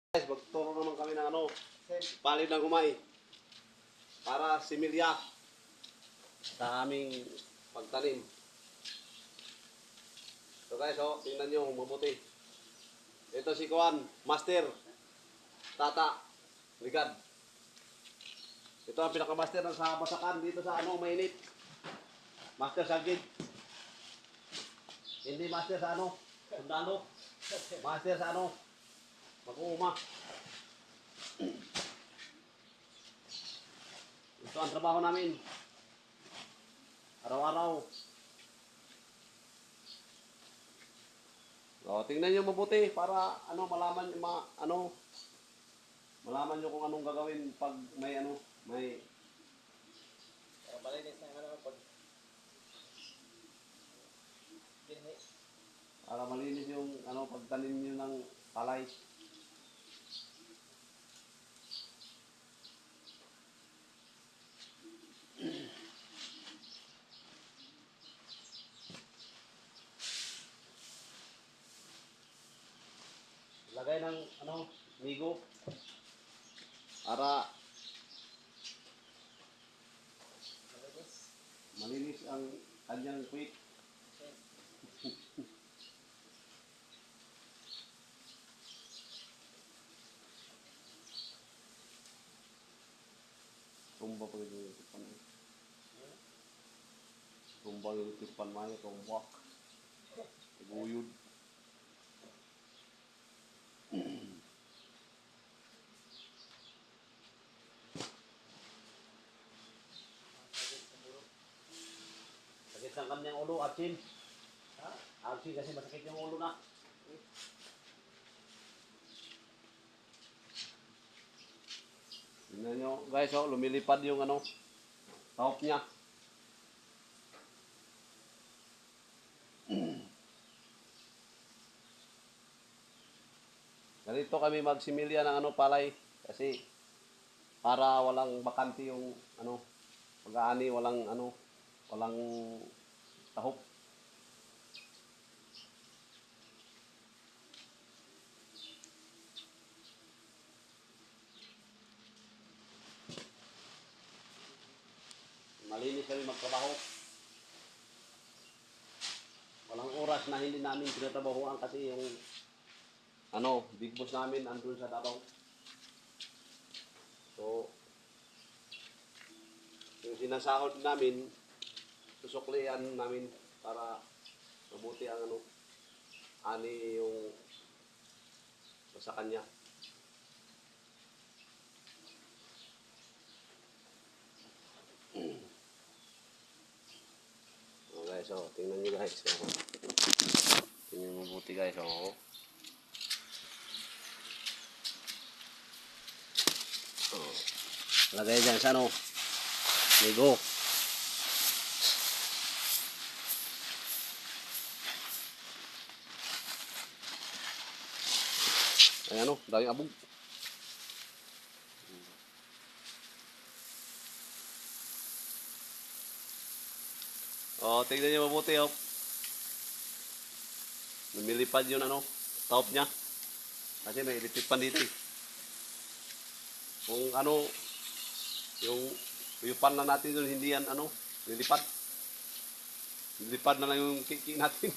Guys, magturo naman kami ng palid ng humay para similya sa aming pagtanim. So guys, tingnan nyo mabuti. Ito si Kuan, Master Tata Ligad. Ito ang pinakamaster sa basakan dito sa mainit. Master sa gid. Hindi master sa sundalo. Master sa mag-uuma. Ito ang trabaho namin. Araw-araw. So, tingnan niyo mabuti para malaman malaman niyo kung anong gagawin pag may para malinis na pag para malinis yung pagtanim niyo ng palay. Lagay ng migo para malinis ang kanyang quick. Tumba pa yung tipan mo. Tumba yung tipan mo, tumbak. Guyod. Sakit ang kanyang ulo, Archie. Archie kasi masakit yung ulo na. Tingnan nyo guys, lumilipad yung tahop niya. Ganito kami magsimilya ng palay kasi para walang bakante yung pag-aani, walang tahop. Malinis kami magtrabaho. Walang oras na hindi namin tinatrabahoan kasi yung big boss namin andun sa Davao. So, yung sinasahod namin, susuklian namin para mabuti ang ani yung sa kanya. Guys, tingnan nyo guys. Tingnan mo mabuti guys. Lagay dyan sa migo. Ayan daming abog. Tingnan nyo mabuti lumilipad yun tahop niya. Kasi may ilitipan dito Kung yung uyupan na natin doon, hindi yan lilipad. Lilipad na lang yung kiki natin.